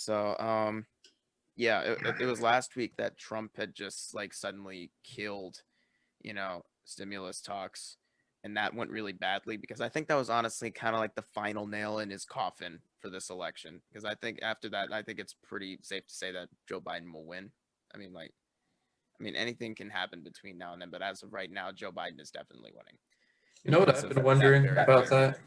So, yeah, it was last week that Trump had just like suddenly killed, stimulus talks, and that went really badly because I think that was honestly kind of like the final nail in his coffin for this election. Because I think after that, I think it's pretty safe to say that Joe Biden will win. I mean, like, anything can happen between now and then, but as of right now, Joe Biden is definitely winning You know what because I've of been that wondering very about fact. that?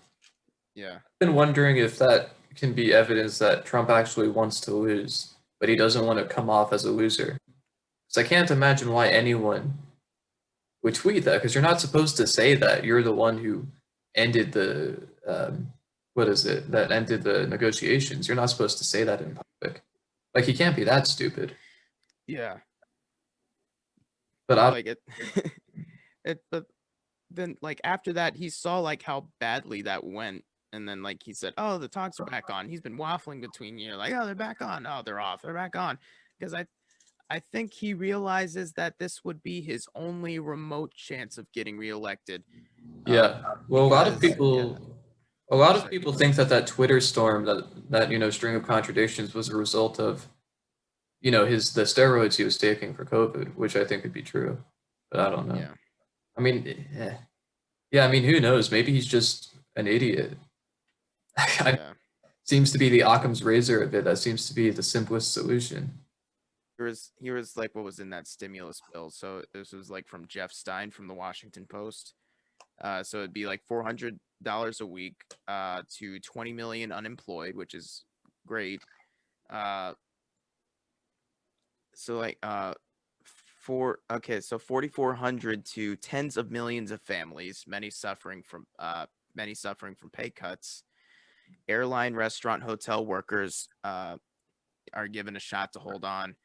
Yeah. I've been wondering if that can be evidence that Trump actually wants to lose, but he doesn't want to come off as a loser. Because I can't imagine why anyone would tweet that, because you're not supposed to say that. You're the one who ended the, what is it, that ended the negotiations. You're not supposed to say that in public. Like, he can't be that stupid. Yeah. But But I, like but then like after that he saw like how badly that went, and then like he said, oh, the talks are back on. He's been waffling between like, oh, they're back on, oh, they're off, they're back on, because I think he realizes that this would be his only remote chance of getting reelected. yeah. Well, Because yeah, a lot of sorry. people think that that Twitter storm, that string of contradictions was a result of, the steroids he was taking for COVID, which I think could be true, but I don't know. Yeah. I mean, yeah, I mean, who knows? Maybe he's just an idiot. I, Yeah. seems to be the Occam's razor of it. That seems to be the simplest solution. Here was like what was in that stimulus bill. So this was like from Jeff Stein from the Washington Post. So it'd be like $400 a week to 20 million unemployed, which is great. Uh, so like so 4,400 to tens of millions of families, many suffering from pay cuts. Airline, restaurant, hotel workers are given a shot to hold on.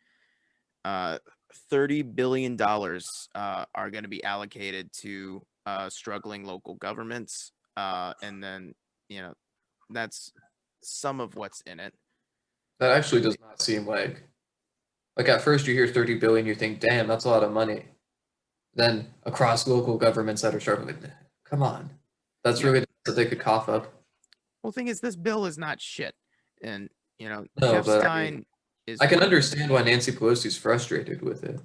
$30 billion are going to be allocated to struggling local governments, and then you know that's some of what's in it. That actually does not seem like at first you hear 30 billion, you think, damn, that's a lot of money. Then across local governments that are struggling, come on, that's Yeah. really that they could cough up. Well, thing is, this bill is not shit, and No, Jeff but I mean, Stein is I can one. understand why Nancy Pelosi's frustrated with it.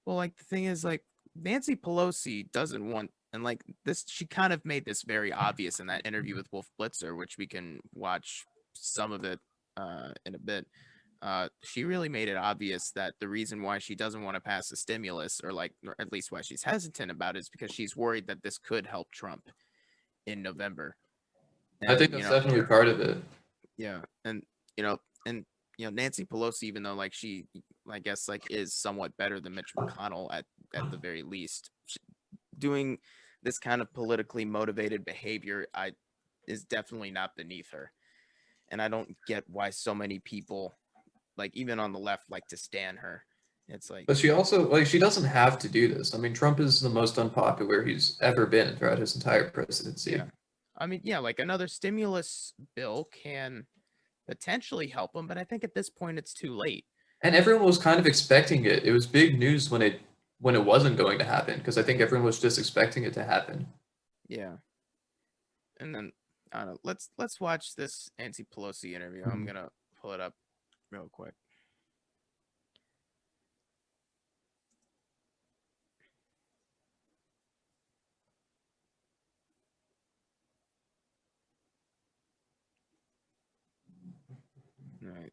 Well, like the thing is, like Nancy Pelosi doesn't want, and like this, she kind of made this very obvious in that interview with Wolf Blitzer, which we can watch some of it in a bit. She really made it obvious that the reason why she doesn't want to pass the stimulus, or at least why she's hesitant about it, is because she's worried that this could help Trump in November. I think And that's definitely part of it. yeah, and you know, and Nancy Pelosi, even though like she, I guess, like is somewhat better than Mitch McConnell at the very least, doing this kind of politically motivated behavior, is definitely not beneath her. And I don't get why so many people, like even on the left, like to stand her. It's like, But she also she doesn't have to do this. I mean, Trump is the most unpopular he's ever been throughout his entire presidency. yeah, I mean, yeah, like another stimulus bill can potentially help him, but I think at this point it's too late. And everyone was kind of expecting it. It was big news when it wasn't going to happen because I think everyone was just expecting it to happen. Yeah, and then I don't know. Let's watch this Nancy Pelosi interview. I'm gonna pull it up real quick. All right.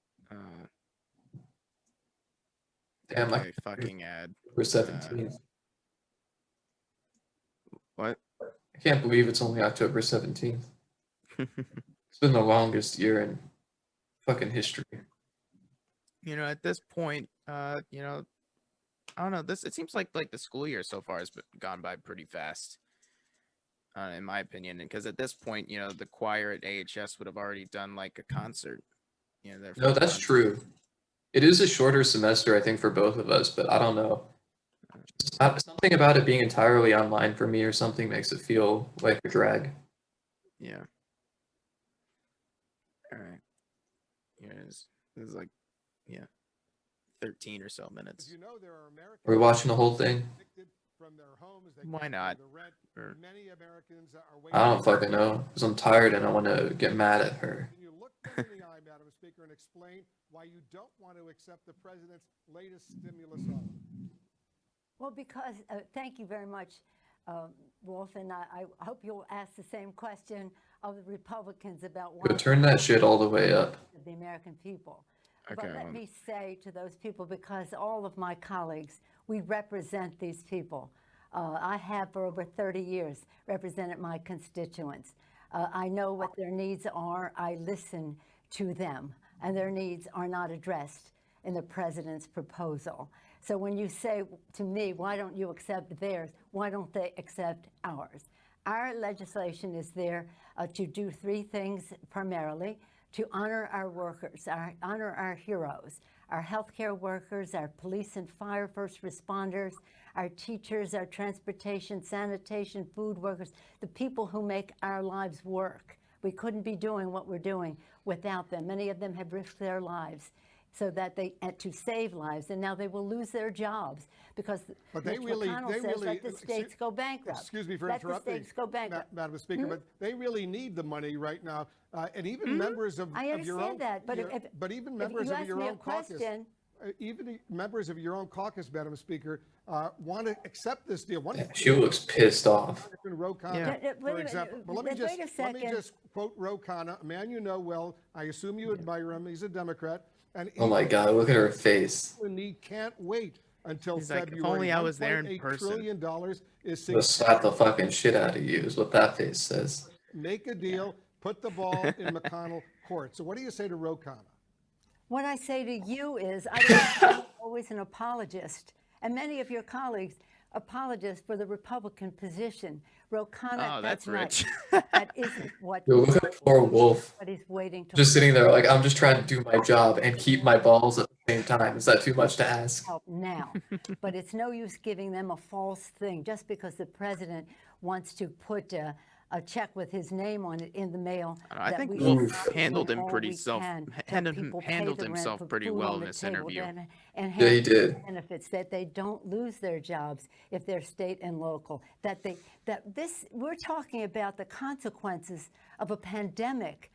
Damn, like Okay. Fucking ad. we're Uh, 17th. what? I can't believe it's only October 17th. It's been the longest year in fucking history. At this point, I don't know. It seems like the school year so far has gone by pretty fast, in my opinion. Because at this point, the choir at AHS would have already done like a concert. Their No, first that's concert. true. It is a shorter semester, I think, for both of us, but I don't know. Something about it being entirely online for me or something makes it feel like a drag. Yeah. All right. Here it is. This is like, yeah, 13 or so minutes. Are we watching the whole thing? from their homes. They Why can't not? pay the rent. Or- Many Americans are waiting. I don't fucking know, because I'm tired and I want to get mad at her. Can you look them in the eye, Madam Speaker, and explain why you don't want to accept the president's latest stimulus offer? Well, because, thank you very much, Wolf, and I hope you'll ask the same question of the Republicans about why But turn that shit all the way up. the American people. Okay, But let well- me say to those people, because all of my colleagues, we represent these people. I have for over 30 years represented my constituents. I know what their needs are. I listen to them, and their needs are not addressed in the president's proposal. So when you say to me, why don't you accept theirs? Why don't they accept ours? Our legislation is there to do three things primarily: to honor our workers, honor our heroes, our healthcare workers, our police and fire first responders, our teachers, our transportation, sanitation, food workers, the people who make our lives work. We couldn't be doing what we're doing without them. Many of them have risked their lives so that to save lives, and now they will lose their jobs because But they Mitch really, McConnell they says really, let the states go bankrupt. Excuse me for Let the interrupting, states go bankrupt. Madam Speaker, but they really need the money right now, and even members of, I of your own. understand that, but but even if members you of ask your me a own caucus, question, even members of your own caucus, Madam Speaker, want to accept this deal. One, She looks pissed off. Ro Khanna, Yeah. Wait a for minute, example. But let wait me a second. just quote Ro Khanna, a man you know well. I assume you admire him. He's a Democrat, and Oh my god, look at her face. he can't wait until He's like, if February. only I was there in $1.8 person. trillion is I'll slap the fucking shit out of you, is what that face says. make a deal, put the ball in McConnell court. So what do you say to Ro Khanna? what I say to you is, I'm always an apologist, and many of your colleagues apologists for the Republican position. Ro Khanna, Oh, that's rich. Not, that isn't what, Yo, look at poor Wolf. what he's waiting to Just sitting there like, I'm just trying to do my job and keep my balls at the same time. Is that too much to ask? help now. But it's no use giving them a false thing just because the president wants to put a check with his name on it in the mail. I that think we Wolf should not handled do him all pretty we self- can to handled help him- people pay handled the rent, himself put pretty food well on in the this table, interview. and Yeah, he have did. benefits that they don't lose their jobs if they're state and local. We're talking about the consequences of a pandemic,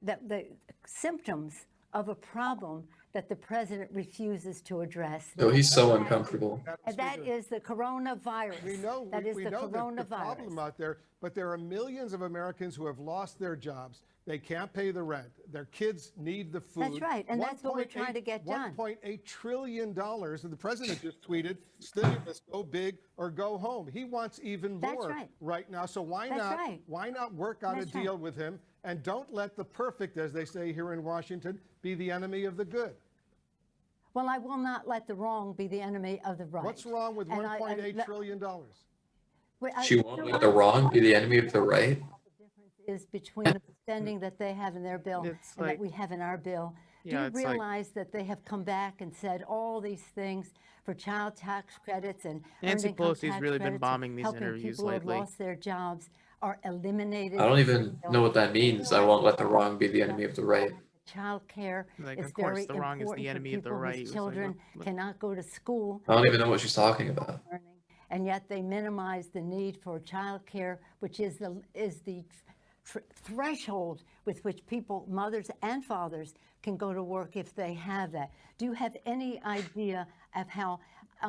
that the symptoms of a problem that the president refuses to address. No, he's so uncomfortable. And that is the coronavirus. We know, that is we the know the coronavirus. problem out there, but there are millions of Americans who have lost their jobs. They can't pay the rent. Their kids need the food. That's right, and that's what we're trying to get done. $1.8 trillion, and the president just tweeted, stimulus, go big or go home. He wants even That's more right. now. So why That's not? right. Why not work out That's a deal with him, and don't let the perfect, as they say here in Washington, be the enemy of the good. Well, I will not let the wrong be the enemy of the right. What's wrong with And $1.8 trillion? She won't let the wrong be the enemy of the right. The difference is between the spending that they have in their bill It's and that like- we have in our bill. Do Yeah, you it's like- realize that they have come back and said all these things for child tax credits and Nancy earned income Pelosi's tax really been credits, bombing these helping interviews people who have lately. lost their jobs are eliminated. I don't even know what that means. I won't let the wrong be the enemy of the right. Child care Like, is of course, very the wrong is the important for enemy of the people right. whose It's like, children what- cannot go to school. I don't even know what she's talking about. Learning, and yet they minimize the need for child care, which is the threshold with which people, mothers and fathers, can go to work if they have that. Do you have any idea of how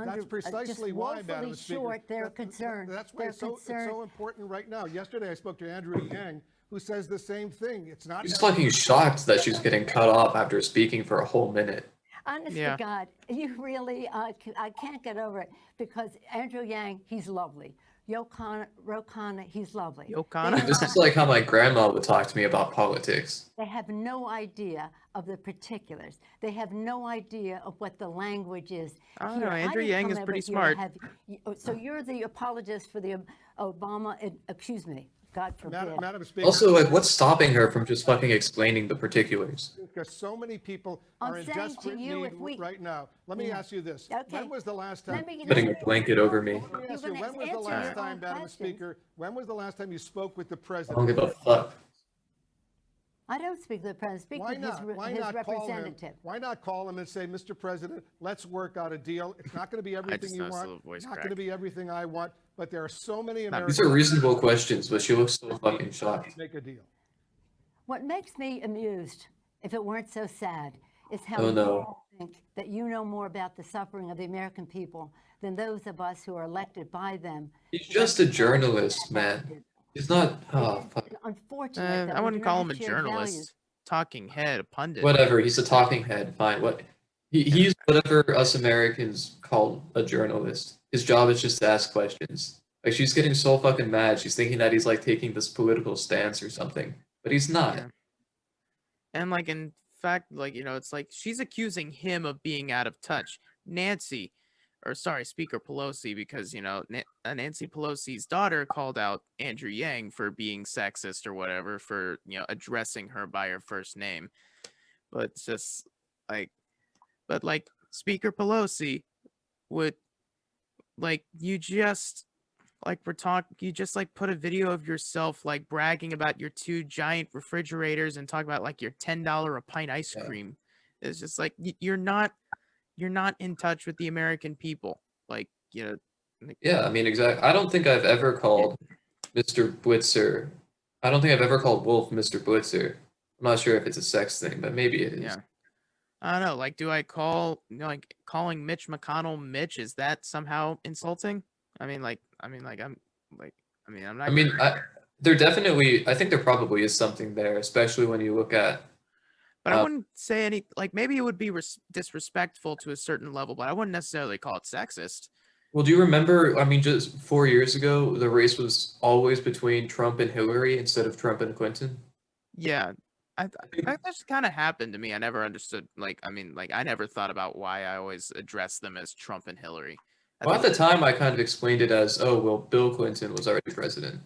That's precisely why, Madam woefully Speaker. short they're concerned? That's why They're it's so important right now. Yesterday, I spoke to Andrew Yang, who says the same thing. It's not. She's fucking shocked that she's getting cut off after speaking for a whole minute. Honest Yeah. to God, you really, I can't get over it because Andrew Yang, he's lovely. Ro Khanna, he's lovely. Ro Khanna? This is like how my grandma would talk to me about politics. They have no idea of the particulars. They have no idea of what the language is. I don't Here, know, Andrew didn't Yang come is in pretty with you smart. So you're the apologist for the Obama, excuse me, God forbid. Madam Speaker. Also, like, what's stopping her from just fucking explaining the particulars? Because so many people I'm are in saying to desperate you, need if we- right now. Let me ask you this. Okay. When was the last time? Let me- Putting a blanket over me. Let me ask You're you, gonna when was the answer last your time, own Madam questions. Speaker, when was the last time you spoke with the I don't president? give a fuck. I don't speak to the president. Speak Why to not? Why his not call him? representative. Why not call him and say, Mr. President, let's work out a deal. It's not going to be everything just you noticed a want. little voice Not crack. going to be everything I want. But there are so many Not- Americans These are reasonable questions, but she looks so fucking shocked. make a deal. What makes me amused, if it weren't so sad, is how Oh, you no. all think that you know more about the suffering of the American people than those of us who are elected by them. He's just a journalist, man. He's not. Oh, fuck. It's unfortunate that I we wouldn't do call not him a have shared values. journalist, talking head, a pundit. Whatever. He's a talking head. Fine. What? He's whatever us Americans call a journalist. His job is just to ask questions. Like, she's getting so fucking mad. She's thinking that he's like taking this political stance or something, but he's not. Yeah. And like in fact, like it's like she's accusing him of being out of touch. Speaker Pelosi, because Nancy Pelosi's daughter called out Andrew Yang for being sexist or whatever, for addressing her by her first name. But it's just like, Speaker Pelosi would you just put a video of yourself like bragging about your 2 giant refrigerators and talk about like your $10 a pint ice Yeah. cream. It's just like you're not in touch with the American people. Yeah, I mean, exactly. I don't think I've ever called Mr. Blitzer. I don't think I've ever called Wolf Mr. Blitzer. I'm not sure if it's a sex thing, but maybe it is. Yeah. I don't know. Like, do I calling Mitch McConnell Mitch? Is that somehow insulting? I'm not. I mean, there definitely, I think there probably is something there, especially when you look at. But I wouldn't say any. Like, maybe it would be disrespectful to a certain level, but I wouldn't necessarily call it sexist. Well, do you remember? I mean, just 4 years ago, the race was always between Trump and Hillary instead of Trump and Clinton. Yeah, that just kind of happened to me. I never understood. I never thought about why I always address them as Trump and Hillary. Well, at the time, I kind of explained it as, oh, well, Bill Clinton was already president.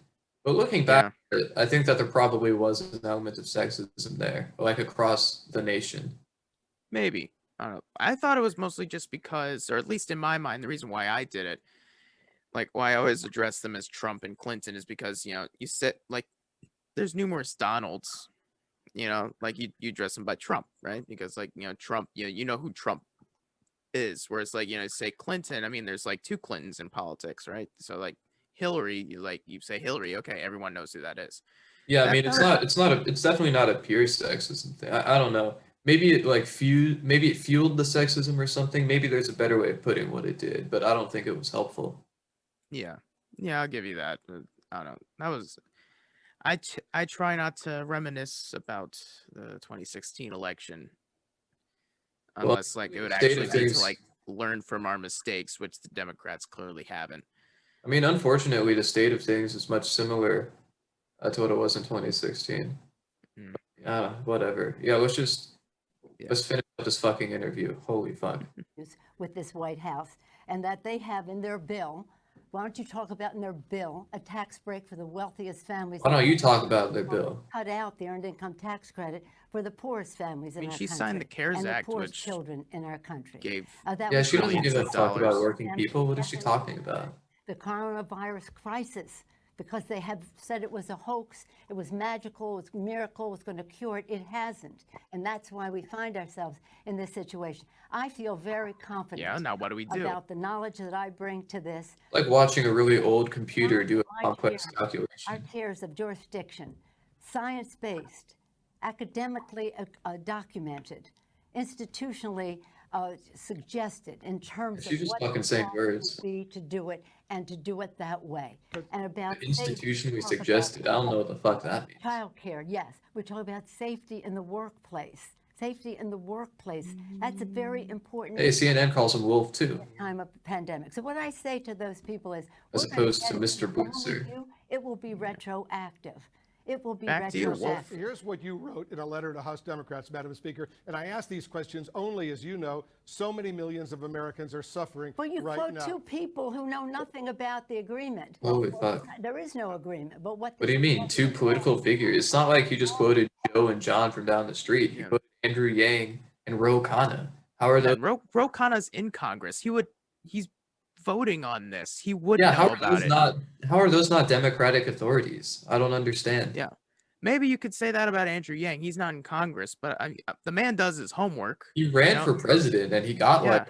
But looking back, I think that there probably was an element of sexism there, like across the nation. Maybe. I don't know. I thought it was mostly just because, or at least in my mind, the reason why I did it, like why I always address them as Trump and Clinton, is because, you said, like, there's numerous Donalds, like you address them by Trump, right? Because, like, Trump, you know who Trump is. Whereas, like, say Clinton, I mean, there's like 2 Clintons in politics, right? So, like, Hillary, you say Hillary, okay, everyone knows who that is. Yeah, I mean, it's definitely not a pure sexism thing. I don't know. Maybe it fueled the sexism or something. Maybe there's a better way of putting what it did, but I don't think it was helpful. Yeah, I'll give you that. But I don't know. That was. I try not to reminisce about the 2016 election, unless like it would actually be to like learn from our mistakes, which the Democrats clearly haven't. I mean, unfortunately, the state of things is much similar to what it was in 2016. Whatever. Yeah, let's finish up this fucking interview. Holy fuck. With this White House, and that they have in their bill, why don't you talk about in their bill a tax break for the wealthiest families? Why don't you talk about their bill? Cut out the earned income tax credit for the poorest families in our country. She signed the CARES and Act, the poorest which children in our country. Yeah, she doesn't give a fuck about dollars. working people. What is she talking about? The coronavirus crisis, because they have said it was a hoax, it was magical, it was a miracle, it was going to cure it. It hasn't. And that's why we find ourselves in this situation. I feel very confident now what do we do? about the knowledge that I bring to this. Like watching a really old computer do a complex Our calculation. tiers of jurisdiction, science-based, academically documented, institutionally suggested in terms She's of just what fucking the saying law words. would be to do it and to do it that way. And about Institutionally safety, suggested. I don't know what the fuck that means. child care, yes. We're talking about safety in the workplace. Safety in the workplace. That's a very important Hey, CNN calls him Wolf too, time of the pandemic. So what I say to those people is, as we're gonna opposed to get it Mr. wrong with Blitzer. you, it will be retroactive. It will be Back to you, Wolf. retroactive. Here's what you wrote in a letter to House Democrats, Madam Speaker. And I ask these questions only, as you know, so many millions of Americans are suffering But you right quote now. 2 people who know nothing about the agreement. Holy fuck. There is no agreement. But what What do you mean? 2 political figures? It's not like you just quoted Joe and John from down the street. You quoted Andrew Yang and Ro Khanna. How are those? Ro Khanna's in Congress. He's voting on this. He would Yeah, know how are about those it. not? How are those not democratic authorities? I don't understand. Yeah. maybe you could say that about Andrew Yang. He's not in Congress, but the man does his homework. He ran know? for president, and he got Yeah. like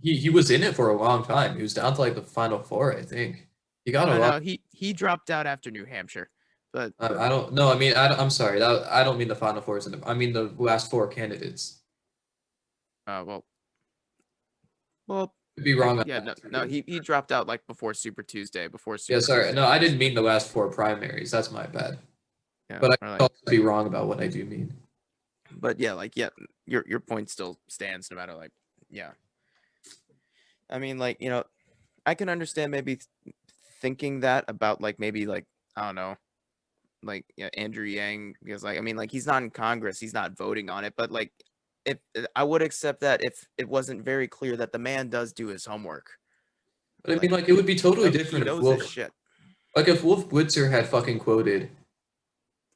he was in it for a long time. He was down to like the final four, I think. He got a No, lot. no, he dropped out after New Hampshire, but I don't know. I mean, I'm sorry. I don't mean the final four. I mean the last four candidates. well, Could be wrong. on yeah, that no, too. he dropped out like before Super Tuesday, before Super Yeah, sorry. Tuesday. No, I didn't mean the last four primaries. That's my bad. Yeah, But I or, could like, also be wrong about what I do mean. but yeah, like yeah, your point still stands no matter like yeah. I mean, like I can understand maybe thinking that about like maybe like I don't know, like Andrew Yang because like I mean like he's not in Congress, he's not voting on it, but like if I would accept that if it wasn't very clear that the man does do his homework. But I mean, like, it would be totally He different if knows his Wolf, shit. like, if Wolf Blitzer had fucking quoted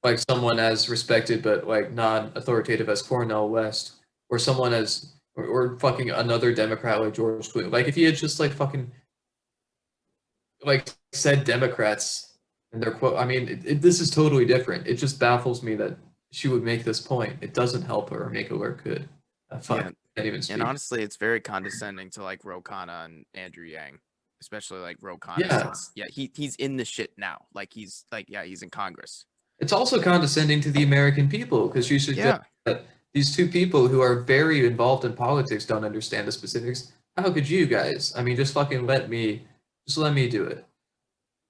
like someone as respected but like non-authoritative as Cornel West, or someone as or fucking another Democrat like George Clooney. Like if he had just like fucking like said Democrats and their quote, I mean, this is totally different. It just baffles me that she would make this point. It doesn't help her or make it look good. Fuck, Yeah. can't even speak. And honestly, it's very condescending to like Ro Khanna and Andrew Yang, especially like Ro Khanna. Yeah. Since, he's in the shit now. Like he's in Congress. It's also condescending to the American people because you suggest that these two people who are very involved in politics don't understand the specifics. How could you guys? I mean, just fucking let me do it.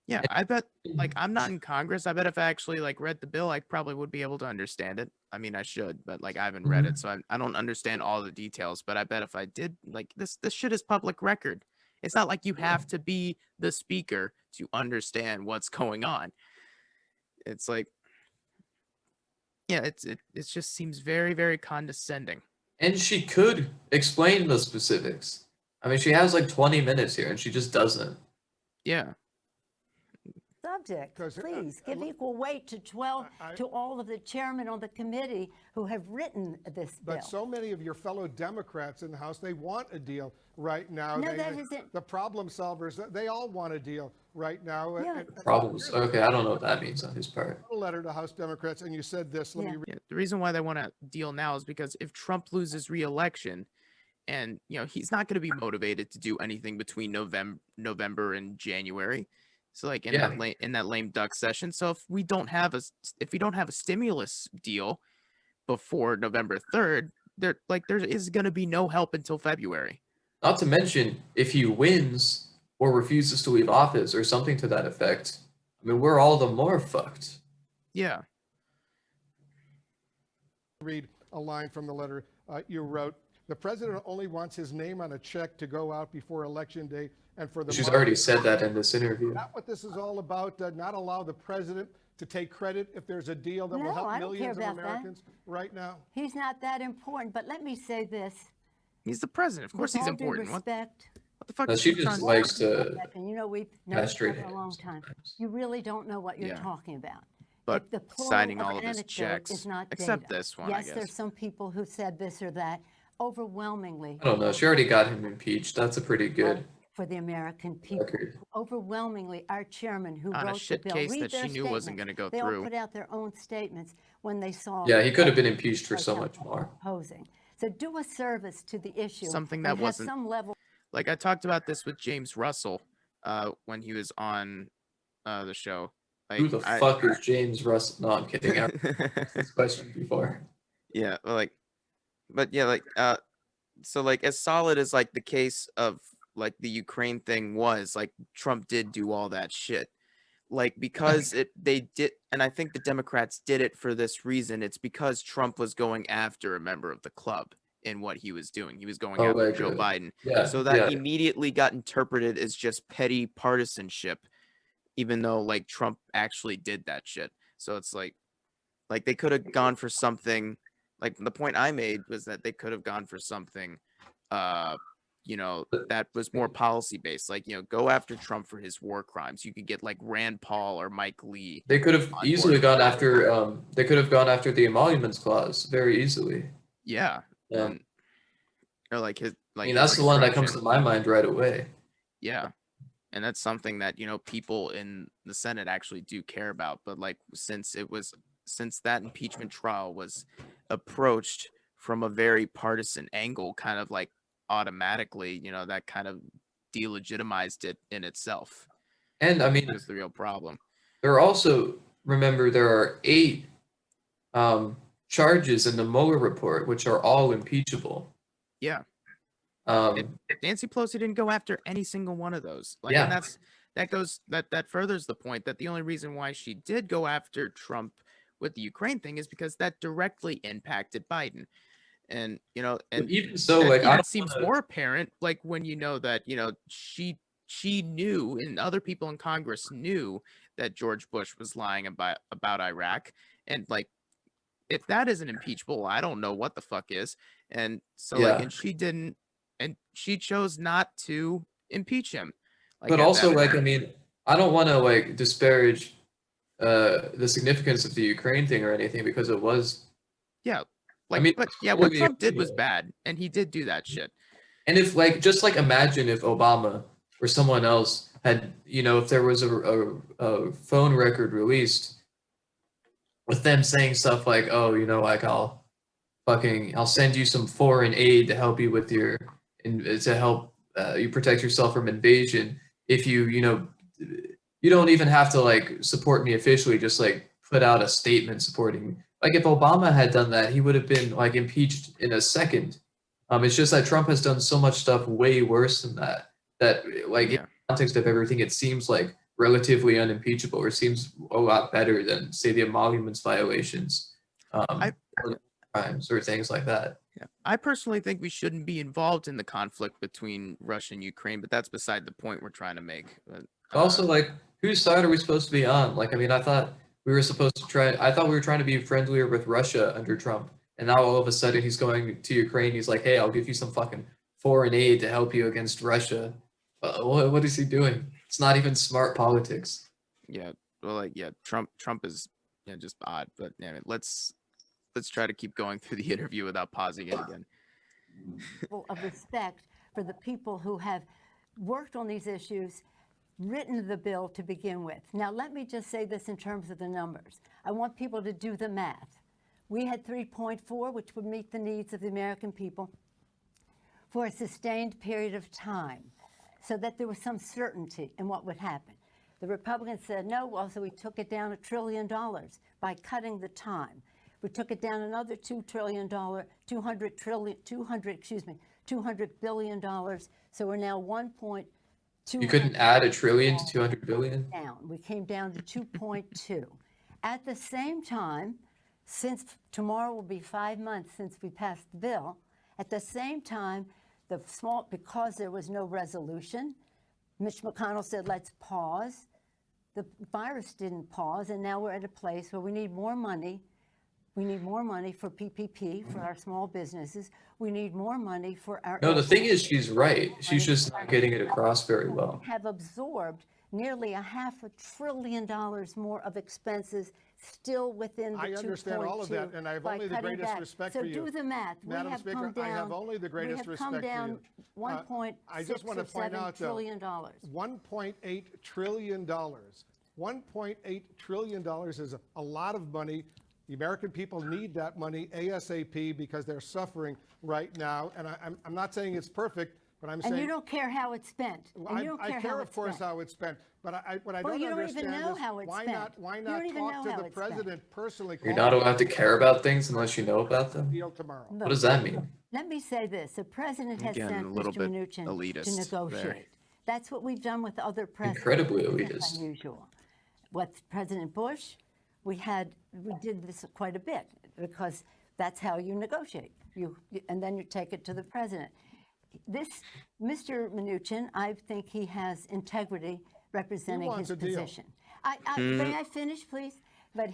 Yeah, I bet like I'm not in Congress. I bet if I actually like read the bill, I probably would be able to understand it. I mean, I should, but like I haven't read it, so I don't understand all the details. But I bet if I did, like this shit is public record. It's not like you have to be the speaker to understand what's going on. It's like, yeah, it just seems very, very condescending. And she could explain the specifics. I mean, she has like 20 minutes here, and she just doesn't. Yeah. Subject, 'Cause, please give equal weight to to all of the chairmen on the committee who have written this bill. But so many of your fellow Democrats in the House, they want a deal right now. No, that isn't. The problem solvers, they all want a deal right now. Yeah. And Problems. Okay, I don't know what that means on his part. a letter to House Democrats, and you said this. Let me read. Yeah, the reason why they want to deal now is because if Trump loses re-election, and he's not going to be motivated to do anything between November and January. So like in that lame duck session. So if we don't have a stimulus deal before November 3rd, there is going to be no help until February. Not to mention, if he wins or refuses to leave office or something to that effect, I mean, we're all the more fucked. Yeah. Read a line from the letter you wrote. The president only wants his name on a check to go out before election day and for the. She's already said that in this interview. Not what this is all about. Not allow the president to take credit if there's a deal that will No, help I don't care millions of about that. Americans right now. He's not that important, but let me say this. He's the president. Of course With he's all due important. What respect, the fuck No, is she he just trying likes to and you know we've known each castrate other a long him time. sometimes. You really don't know what you're Yeah. talking about. But If the plural signing all of his anecdote checks, is not except data. this one, I Yes, guess. there's some people who said this or that. Overwhelmingly, I don't know. She already got him impeached. That's a pretty good for the American people. record. Overwhelmingly, our chairman who On a wrote the shit bill, case read that their she knew wasn't statements. gonna go They all through. put out their own statements when they saw. Yeah, he could have been impeached for what so they much were more. Proposing. So do a service to the issue. Something and that have wasn't- some level. Like I talked about this with James Russell when he was on the show. Like, Who the fuck is James Russell? No, I'm kidding. I've asked this question before. Yeah, but yeah, so like as solid as like the case of like the Ukraine thing was, like Trump did do all that shit. Like because they did, and I think the Democrats did it for this reason. It's because Trump was going after a member of the club in what he was doing. He was going after like, Joe Biden. Yeah. So that yeah. immediately got interpreted as just petty partisanship, even though like Trump actually did that shit. So it's like they could have gone for something. Like the point I made was that they could have gone for something, that was more policy based. Like, go after Trump for his war crimes. You could get like Rand Paul or Mike Lee. They could have easily gone after. They could have gone after the emoluments clause very easily. Yeah. Yeah. Or like his. Like I mean, that's the one that comes to my mind right away. Yeah. And that's something that, people in the Senate actually do care about. But like, since it was since that impeachment trial was approached from a very partisan angle, kind of like automatically, that kind of delegitimized it in itself. And I mean, Was the real problem. there are also, remember, there are 8 charges in the Mueller report, which are all impeachable. Yeah. Um, Nancy Pelosi didn't go after any single one of those. Like, Yeah. and that furthers the point that the only reason why she did go after Trump with the Ukraine thing is because that directly impacted Biden. And but and even so, that like, I even don't seems wanna, more apparent like when that she knew, and other people in Congress knew, that George Bush was lying about Iraq. And like, if that isn't impeachable, I don't know what the fuck is. And so like, yeah. and she didn't, and she chose not to impeach him. Like But at also, that like, I point. mean, I don't want to like disparage the significance of the Ukraine thing or anything because it was, Yeah. I Like, mean, but yeah, what totally Trump did was illegal. bad, and he did do that shit. And if like just like imagine if Obama or someone else had, if there was a phone record released with them saying stuff like, oh, like I'll send you some foreign aid to help you with to help you protect yourself from invasion. If you don't even have to like support me officially, just like put out a statement supporting me. Like if Obama had done that, he would have been like impeached in a second. It's just that Trump has done so much stuff way worse than that. That like in Yeah. context of everything, it seems like relatively unimpeachable, or seems a lot better than say the emoluments violations, I or crimes or things like that. Yeah. I personally think we shouldn't be involved in the conflict between Russia and Ukraine, but that's beside the point we're trying to make. Also, like, whose side are we supposed to be on? Like, I mean, I thought we were supposed to try. I thought we were trying to be friendlier with Russia under Trump, and now all of a sudden he's going to Ukraine. He's like, "Hey, I'll give you some fucking foreign aid to help you against Russia." What is he doing? It's not even smart politics. Yeah. Well, like, yeah, Trump is, just odd. But yeah, let's try to keep going through the interview without pausing it again. Of respect for the people who have worked on these issues, written the bill to begin with. Now, let me just say this in terms of the numbers. I want people to do the math. We had 3.4, which would meet the needs of the American people for a sustained period of time, so that there was some certainty in what would happen. The Republicans said no, well, so we took it down $1 trillion by cutting the time. We took it down another $2 billion. So we're now 1.2. You couldn't add $1 trillion to 200 billion. Down. We came down to 2.2. At the same time, since tomorrow will be 5 months since we passed the bill, at the same time, because there was no resolution, Mitch McConnell said, let's pause. The virus didn't pause, and now we're at a place where we need more money. We need more money for PPP, for our small businesses. We need more money for our... No, the thing is, she's right. She's just not getting it across very well. We have absorbed nearly $500 billion more of expenses still within the 2.2. I understand all of that, and I have only the greatest respect for you. So do the math. Madam Speaker, I have only the greatest respect for you. I just want to point out, though, $1.8 trillion. $1.8 trillion is a lot of money. The American people need that money ASAP because they're suffering right now. And I'm not saying it's perfect, but I'm saying... And you don't care how it's spent. I care, of course, how it's spent. But what I don't understand is why not talk to the president personally? You're not allowed to care about things unless you know about them? Deal tomorrow. What does that mean? Let me say this. The president has Again, sent a little Mr. bit Mnuchin to elitist negotiate. there. That's what we've done with other presidents. Incredibly It's elitist. unusual. With President Bush, we did this quite a bit because that's how you negotiate. And then you take it to the president. Mr. Mnuchin, I think he has integrity representing his position. May I finish, please? But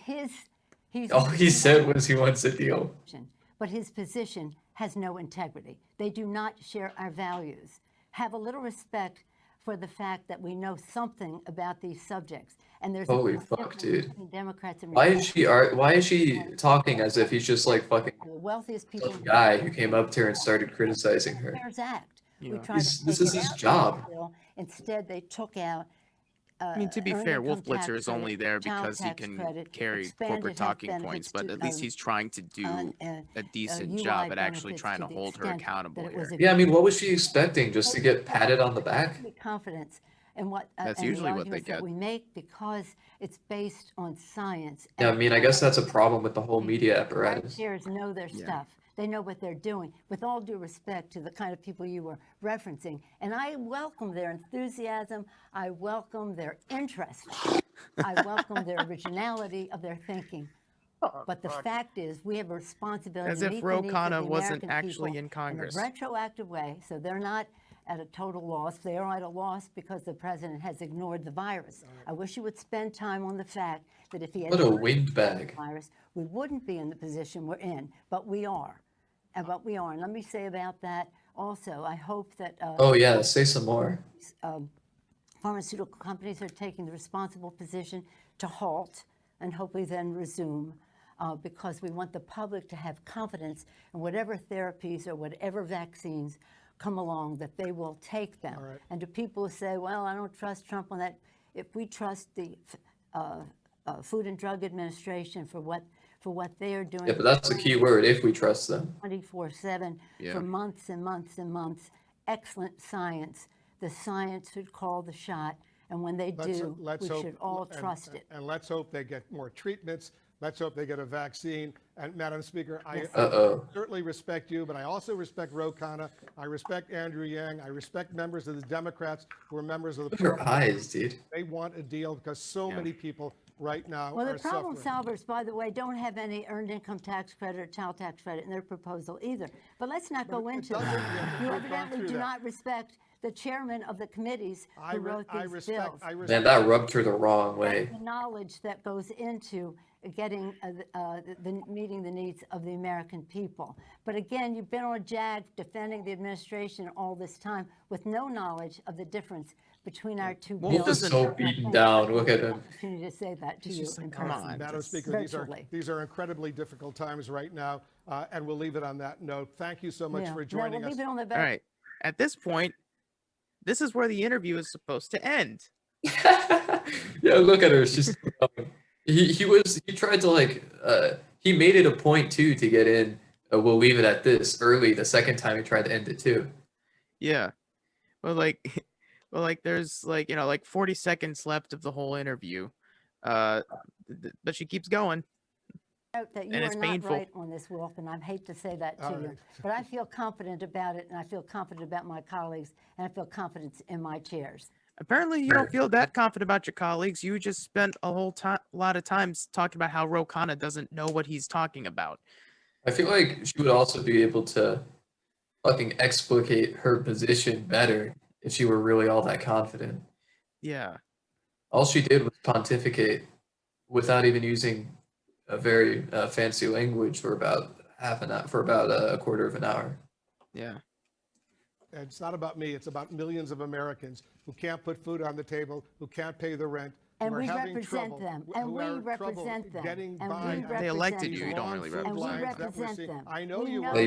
All he said was he wants a deal. But his position has no integrity. They do not share our values. Have a little respect for the fact that we know something about these subjects. And there's Holy fuck, dude. Democrats and Why is she talking as if he's just like fucking the wealthiest people some guy who came up to her and started criticizing her? CARES Act. We Yeah. tried to This take is it his out of job. the bill. Instead, they took out I mean, to be earned fair, Wolf income tax Blitzer is credit, only there child because he tax can credit, carry expanded corporate health talking points, benefits but to, at least he's trying to do a decent job UI at actually benefits trying to to the hold her extent accountable that it was here. a Yeah, I mean, what was she expecting? Just to get patted on the back? confidence in what That's and the usually what they arguments that get. we make because it's based on science. Yeah, I mean, I guess that's a problem with the whole media Our apparatus. chairs know their Yeah. stuff. They know what they're doing, with all due respect to the kind of people you were referencing. And I welcome their enthusiasm. I welcome their interest. I welcome their originality of their thinking. But the fact is, we have a responsibility As to if meet the needs of Ro the Khanna wasn't American actually people in Congress. in a retroactive way, so they're not at a total loss. They are at a loss because the president has ignored the virus. I wish you would spend time on the fact that if he had What a ignored windbag. the virus, we wouldn't be in the position we're in, but we are. And let me say about that also, I hope that Oh yeah, say some more. pharmaceutical companies are taking the responsible position to halt and hopefully then resume, because we want the public to have confidence in whatever therapies or whatever vaccines come along, that they will take them. Right. And to people who say, well, I don't trust Trump on that, if we trust the Food and Drug Administration for what they are doing. Yeah, but that's the key word, if we trust them. 24/7 Yeah. for months and months and months. Excellent science. The science should call the shot, and when they do, we should all trust it. And let's hope they get more treatments. Let's hope they get a vaccine. And Madam Speaker, I certainly respect you, but I also respect Ro Khanna. I respect Andrew Yang. I respect members of the Democrats who are members of the Look at her eyes, dude. They want a deal because so many people right now Well, are the problem suffering. solvers, by the way, don't have any earned income tax credit or child tax credit in their proposal either. But let's not go into that. You evidently do not respect the chairman of the committees who wrote these bills. Man, that rubbed her the wrong way. The knowledge that goes into getting meeting the needs of the American people. But again, you've been on a jag defending the administration all this time with no knowledge of the difference between our two bills. Wolf is so beaten down. Look at him. Opportunity to say that to you in come person. on. Madam Speaker, these are incredibly difficult times right now, and we'll leave it on that note. Thank you so much for joining us. All right. At this point, this is where the interview is supposed to end. Yeah, look at her. She's he tried to he made it a point too to get in. We'll leave it at this early. The second time he tried to end it too. Yeah, well, there's 40 seconds left of the whole interview, but she keeps going. That you and it's are not painful. right on this, Wolf, and I hate to say that to you, but I feel confident about it, and I feel confident about my colleagues, and I feel confidence in my chairs. Apparently, you don't feel that confident about your colleagues. You just spent a lot of times talking about how Ro Khanna doesn't know what he's talking about. I feel like she would also be able to fucking explicate her position better if she were really all that confident. Yeah. All she did was pontificate without even using a very fancy language for about a quarter of an hour. Yeah. And it's not about me. It's about millions of Americans who can't put food on the table, who can't pay the rent, and who are we having represent trouble, them, who and we are represent them, getting and by. we They elected represent you. You don't really Food and we lines that we're represent seeing. them. I know We you know will.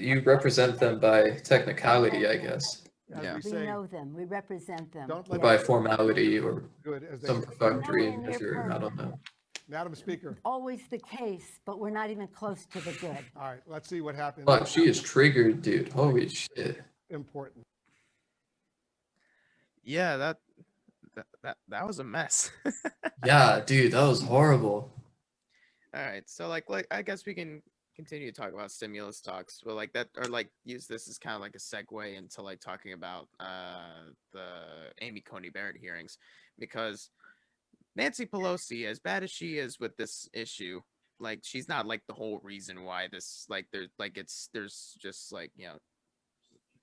You represent them by technicality, I guess, Yeah. We know them. We represent them. Don't or let by them formality, or good as they some say. perfunctory No, and you're measure. I don't know. Madam Speaker. Always the case, but we're not even close to the good. All right, let's see what happens. Fuck, she is triggered, dude. Holy shit. Important. Yeah, that was a mess. Yeah, dude, that was horrible. All right, so I guess we can continue to talk about stimulus talks, but use this as kind of like a segue into talking about the Amy Coney Barrett hearings, because Nancy Pelosi, as bad as she is with this issue, she's not the whole reason why this there's just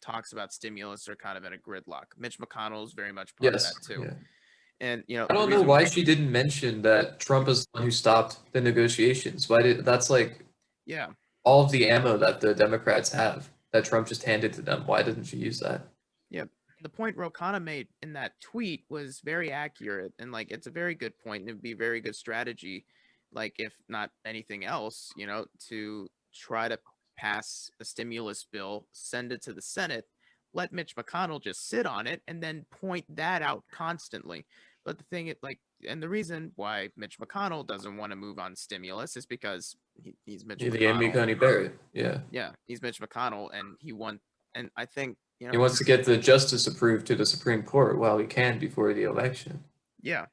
talks about stimulus are kind of in a gridlock. Mitch McConnell is very much part of that too. Yeah. And I don't know why she didn't mention that Trump is the one who stopped the negotiations. That's yeah, all of the ammo that the Democrats have that Trump just handed to them. Why didn't she use that? Yeah. The point Ro Khanna made in that tweet was very accurate, and it's a very good point, and it'd be a very good strategy, if not anything else, to try to pass a stimulus bill, send it to the Senate, let Mitch McConnell just sit on it, and then point that out constantly. But the thing, and the reason why Mitch McConnell doesn't want to move on stimulus is because he's Mitch The McConnell. Amy Coney Barrett. Yeah. Yeah, he's Mitch McConnell, and and I think, he wants to get the justice approved to the Supreme Court while he can before the election. Yeah,